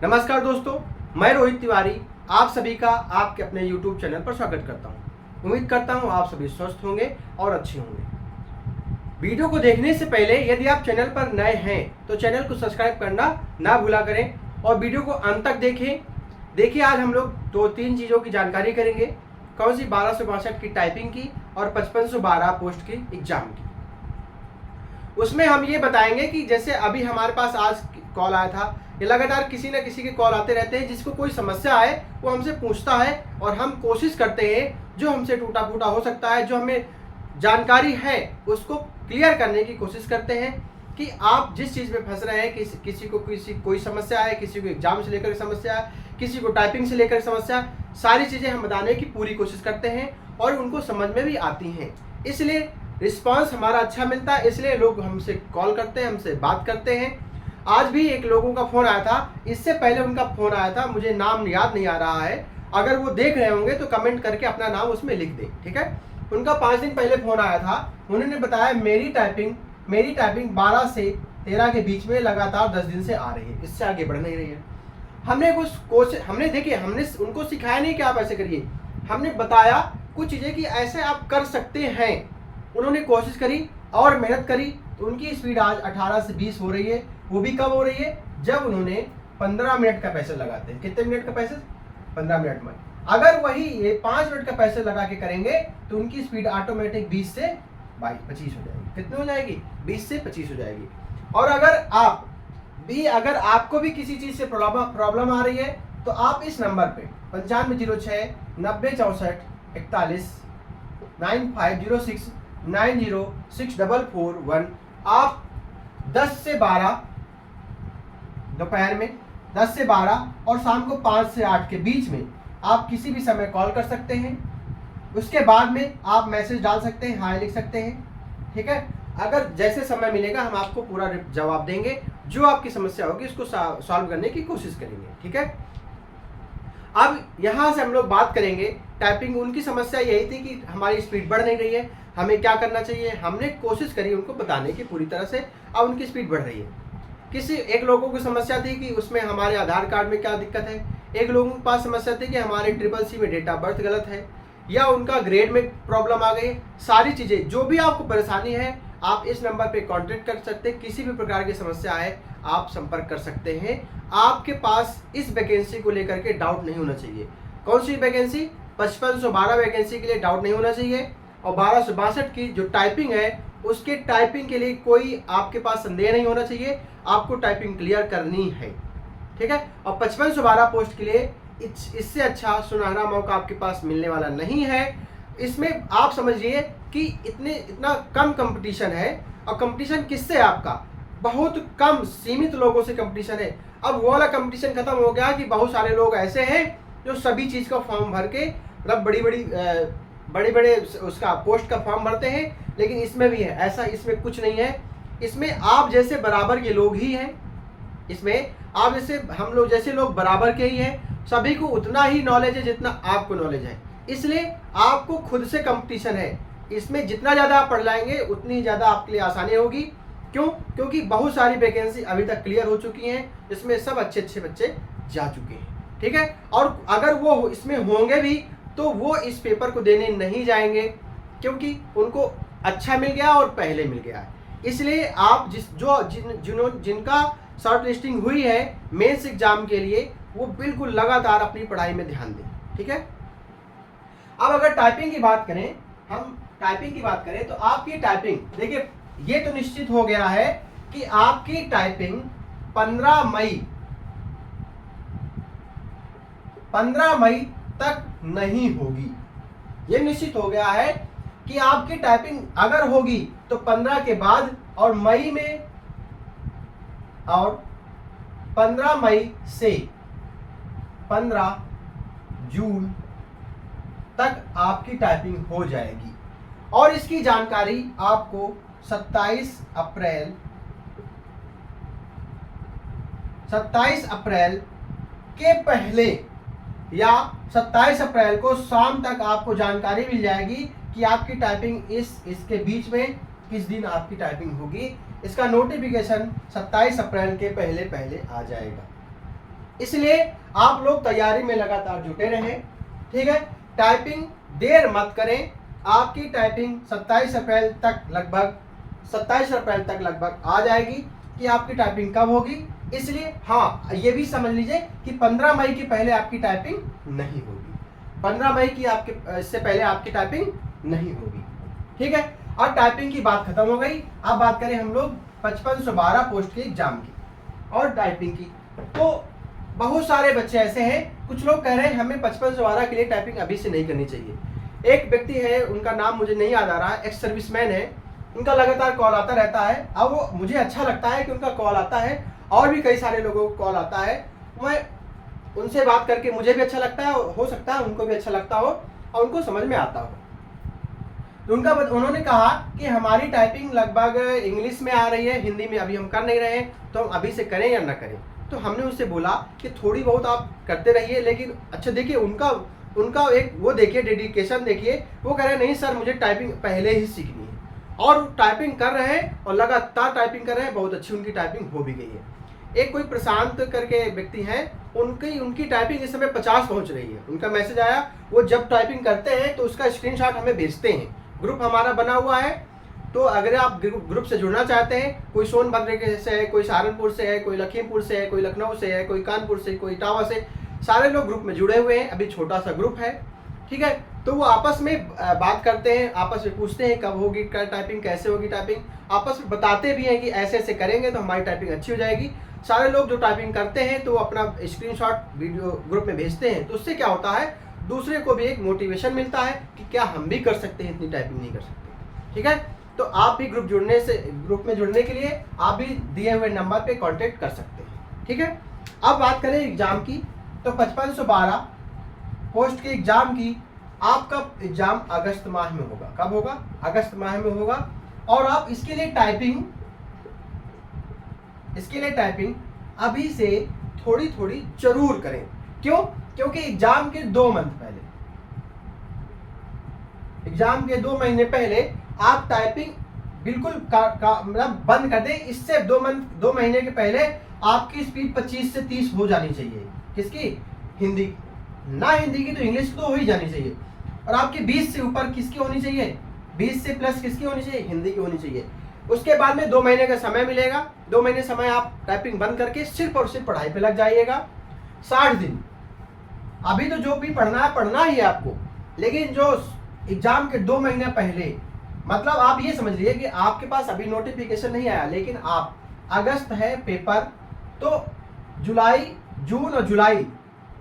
नमस्कार दोस्तों, मैं रोहित तिवारी आप सभी का आपके अपने YouTube चैनल पर स्वागत करता हूं। उम्मीद करता हूं आप सभी स्वस्थ होंगे और अच्छे होंगे। वीडियो को देखने से पहले यदि आप चैनल पर नए हैं तो चैनल को सब्सक्राइब करना ना भूला करें और वीडियो को अंत तक देखें। देखिए, आज हम लोग 2-3 चीज़ों की जानकारी करेंगे। कौन सी? 1262 की टाइपिंग की और 5512 पोस्ट की एग्जाम की। उसमें हम ये बताएंगे कि जैसे अभी हमारे पास आज कॉल आया था, ये लगातार किसी न किसी के कॉल आते रहते हैं। जिसको कोई समस्या आए वो हमसे पूछता है और हम कोशिश करते हैं जो हमसे टूटा फूटा हो सकता है, जो हमें जानकारी है उसको क्लियर करने की कोशिश करते हैं कि आप जिस चीज़ में फंस रहे हैं, किसी को कोई समस्या है, किसी को एग्जाम से लेकर समस्या है, किसी को टाइपिंग से लेकर समस्या, सारी चीज़ें हम बताने की पूरी कोशिश करते हैं और उनको समझ में भी आती हैं। इसलिए रिस्पांस हमारा अच्छा मिलता है, इसलिए लोग हमसे कॉल करते हैं, हमसे बात करते हैं। आज भी एक लोगों का फ़ोन आया था, इससे पहले उनका फ़ोन आया था, मुझे नाम याद नहीं आ रहा है। अगर वो देख रहे होंगे तो कमेंट करके अपना नाम उसमें लिख दें, ठीक है। उनका 5 दिन पहले फ़ोन आया था। उन्होंने बताया मेरी टाइपिंग 12 से 13 के बीच में लगातार 10 दिन से आ रही है, इससे आगे बढ़ नहीं रही है। हमने कुछ कोशिश, हमने उनको सिखाया नहीं कि आप ऐसे करिए, हमने बताया कुछ चीज़ें कि ऐसे आप कर सकते हैं। उन्होंने कोशिश करी और मेहनत करी तो उनकी स्पीड आज 18 से 20 हो रही है। वो भी कब हो रही है? जब उन्होंने 15 मिनट का पैसे लगाते हैं। कितने मिनट का पैसे? 15 मिनट में। अगर वही ये 5 मिनट का पैसे लगा के करेंगे तो उनकी स्पीड ऑटोमेटिक 20 से 25 हो जाएगी। कितनी हो जाएगी? 20 से 25 हो जाएगी। और अगर आपको भी किसी चीज़ से प्रॉब्लम आ रही है तो आप इस नंबर पे 9506 90 64 41 9506 906441 आप 10 से 12 दोपहर में 10 से 12 और शाम को 5 से 8 के बीच में आप किसी भी समय कॉल कर सकते हैं। उसके बाद में आप मैसेज डाल सकते हैं, हाय लिख सकते हैं, ठीक है। अगर जैसे समय मिलेगा हम आपको पूरा जवाब देंगे, जो आपकी समस्या होगी उसको सॉल्व करने की कोशिश करेंगे, ठीक है। अब यहाँ से हम लोग बात करेंगे टाइपिंग। उनकी समस्या यही थी कि हमारी स्पीड बढ़ नहीं रही है, हमें क्या करना चाहिए। हमने कोशिश करी उनको बताने की पूरी तरह से, अब उनकी स्पीड बढ़ रही है। एक लोगों की समस्या थी कि उसमें हमारे आधार कार्ड में क्या दिक्कत है। एक लोगों के पास समस्या थी कि हमारे CCC में डेट ऑफ बर्थ गलत है या उनका ग्रेड में प्रॉब्लम आ गई। सारी चीज़ें, जो भी आपको परेशानी है, आप इस नंबर पे कांटेक्ट कर सकते हैं। किसी भी प्रकार की समस्या है आप संपर्क कर सकते हैं। आपके पास इस वैकेंसी को लेकर के डाउट नहीं होना चाहिए। कौन सी वैकेंसी? 5512 वैकेंसी के लिए डाउट नहीं होना चाहिए। और 1262 की जो टाइपिंग है उसके टाइपिंग के लिए कोई आपके पास संदेह नहीं होना चाहिए। आपको टाइपिंग क्लियर करनी है, ठीक है। और 5512 पोस्ट के लिए इससे अच्छा सुनहरा मौका आपके पास मिलने वाला नहीं है। इसमें आप समझिए कि इतना कम कंपटीशन है। और कंपटीशन किससे है? आपका बहुत कम सीमित लोगों से कंपटीशन है। अब वो वाला कंपटीशन खत्म हो गया कि बहुत सारे लोग ऐसे हैं जो सभी चीज़ का फॉर्म भर के, मतलब बड़े उसका पोस्ट का फॉर्म भरते हैं। लेकिन इसमें भी है ऐसा, इसमें कुछ नहीं है। इसमें आप जैसे बराबर के लोग ही हैं। इसमें आप जैसे, हम लोग जैसे लोग बराबर के ही हैं। सभी को उतना ही नॉलेज है जितना आपको नॉलेज है। इसलिए आपको खुद से कंपटीशन है। इसमें जितना ज़्यादा आप पढ़ लाएंगे उतनी ज़्यादा आपके लिए आसानी होगी। क्यों? क्योंकि बहुत सारी वैकेंसी अभी तक क्लियर हो चुकी हैं, जिसमें सब अच्छे बच्चे जा चुके हैं, ठीक है। और अगर वो इसमें होंगे भी तो वो इस पेपर को देने नहीं जाएंगे, क्योंकि उनको अच्छा मिल गया और पहले मिल गया है। इसलिए आप जिनका शॉर्ट लिस्टिंग हुई है मेंस एग्जाम के लिए, वो बिल्कुल लगातार अपनी पढ़ाई में ध्यान दें, ठीक है। अब अगर टाइपिंग की बात करें, हम टाइपिंग की बात करें तो आपकी टाइपिंग, देखिए ये तो निश्चित हो गया है कि आपकी टाइपिंग 15 मई तक नहीं होगी। ये निश्चित हो गया है कि आपकी टाइपिंग अगर होगी तो 15 के बाद, और 15 मई से 15 जून तक आपकी टाइपिंग हो जाएगी। और इसकी जानकारी आपको 27 अप्रैल के पहले या 27 अप्रैल को शाम तक आपको जानकारी मिल जाएगी कि आपकी टाइपिंग इसके बीच में किस दिन आपकी टाइपिंग होगी। इसका नोटिफिकेशन 27 अप्रैल के पहले आ जाएगा। इसलिए आप लोग तैयारी में लगातार जुटे रहें, ठीक है। टाइपिंग देर मत करें, आपकी टाइपिंग 27 अप्रैल तक लगभग आ जाएगी कि आपकी टाइपिंग कब होगी। इसलिए हाँ, ये भी समझ लीजिए कि 15 मई के पहले आपकी टाइपिंग नहीं होगी, 15 मई की इससे पहले आपकी टाइपिंग नहीं होगी, ठीक है। और टाइपिंग की बात खत्म हो गई। अब बात करें हम लोग 5512 पोस्ट के एग्जाम की और टाइपिंग की। तो बहुत सारे बच्चे ऐसे हैं, कुछ लोग कह रहे हैं हमें 5512 के लिए टाइपिंग अभी से नहीं करनी चाहिए। एक व्यक्ति है, उनका नाम मुझे नहीं याद आ रहा है, एक्स सर्विसमैन है, उनका लगातार कॉल आता रहता है। अब वो मुझे अच्छा लगता है कि उनका कॉल आता है, और भी कई सारे लोगों को कॉल आता है। मैं उनसे बात करके मुझे भी अच्छा लगता है, हो सकता है उनको भी अच्छा लगता हो और उनको समझ में आता हो। तो उन्होंने कहा कि हमारी टाइपिंग लगभग इंग्लिश में आ रही है, हिंदी में अभी हम कर नहीं रहे हैं, तो हम अभी से करें या ना करें। तो हमने उससे बोला कि थोड़ी बहुत आप करते रहिए, लेकिन अच्छा देखिए उनका एक वो देखिए, डेडिकेशन देखिए। वो कह रहे नहीं सर, मुझे टाइपिंग पहले ही सीखनी है, और टाइपिंग कर रहे हैं और लगातार टाइपिंग कर रहे हैं, बहुत अच्छी उनकी टाइपिंग हो भी गई है। एक कोई प्रशांत करके व्यक्ति हैं, उनकी टाइपिंग इस समय 50 पहुंच रही है। उनका मैसेज आया, वो जब टाइपिंग करते हैं तो उसका स्क्रीनशॉट हमें भेजते हैं। ग्रुप हमारा बना हुआ है, तो अगर आप ग्रुप से जुड़ना चाहते हैं, कोई सोनभद्र से है, कोई सहारनपुर से है, कोई लखीमपुर से है, कोई लखनऊ से है, कोई कानपुर से, कोई इटावा से, सारे लोग ग्रुप में जुड़े हुए हैं। अभी छोटा सा ग्रुप है, ठीक है। तो वो आपस में बात करते हैं, आपस में पूछते हैं कब होगी टाइपिंग, कैसे होगी टाइपिंग, आपस में बताते भी हैं कि ऐसे ऐसे करेंगे तो हमारी टाइपिंग अच्छी हो जाएगी। सारे लोग जो टाइपिंग करते हैं तो वो अपना स्क्रीनशॉट वीडियो ग्रुप में भेजते हैं। तो उससे क्या होता है, दूसरे को भी एक मोटिवेशन मिलता है कि क्या हम भी कर सकते हैं, इतनी टाइपिंग नहीं कर सकते, ठीक है। तो आप भी ग्रुप में जुड़ने के लिए आप भी दिए हुए नंबर पे कांटेक्ट कर सकते हैं, ठीक है। अब बात करें एग्जाम की, तो 5512 पोस्ट के एग्जाम की, आपका एग्जाम अगस्त माह में होगा। कब होगा? अगस्त माह में होगा। और आप इसके लिए टाइपिंग अभी से थोड़ी थोड़ी जरूर करें। क्यों? क्योंकि एग्जाम के 2 महीने पहले आप टाइपिंग बिल्कुल मतलब बंद कर दें। इससे 2 महीने के पहले आपकी स्पीड 25 से 30 हो जानी चाहिए। किसकी? हिंदी ना, हिंदी की तो इंग्लिश तो हो ही जानी चाहिए। और आपकी 20 से ऊपर किसकी होनी चाहिए? 20 से प्लस किसकी होनी चाहिए? हिंदी की होनी चाहिए। उसके बाद में 2 महीने का समय मिलेगा। 2 महीने समय आप टाइपिंग बंद करके सिर्फ और सिर्फ पढ़ाई पे लग जाइएगा। 60 दिन अभी तो जो भी पढ़ना ही है आपको, लेकिन जो एग्जाम के 2 महीने पहले, मतलब आप ये समझ लीजिए कि आपके पास अभी नोटिफिकेशन नहीं आया, लेकिन आप अगस्त है पेपर, तो जून और जुलाई,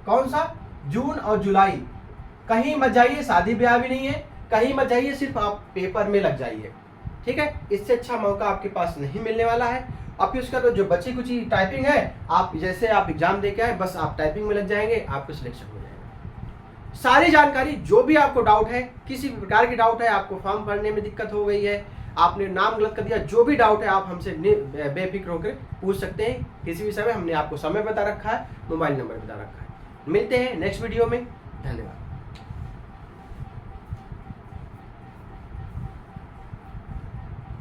कौन सा? जून और जुलाई कहीं मत जाइए, शादी ब्याह भी नहीं है, कहीं मत जाइए, सिर्फ आप पेपर में लग जाइए, ठीक है। इससे अच्छा मौका आपके पास नहीं मिलने वाला है। अब उसका तो जो बची कुची टाइपिंग है, आप जैसे आप एग्जाम दे के आए, बस आप टाइपिंग में लग जाएंगे, आपको सिलेक्शन हो जाएगा। सारी जानकारी, जो भी आपको डाउट है, किसी भी प्रकार की डाउट है, आपको फॉर्म भरने में दिक्कत हो गई है, आपने नाम गलत कर दिया, जो भी डाउट है आप हमसे बेफिक्र होकर पूछ सकते हैं किसी भी समय। हमने आपको समय बता रखा है, मोबाइल नंबर बता रखा है। मिलते हैं नेक्स्ट वीडियो में। धन्यवाद।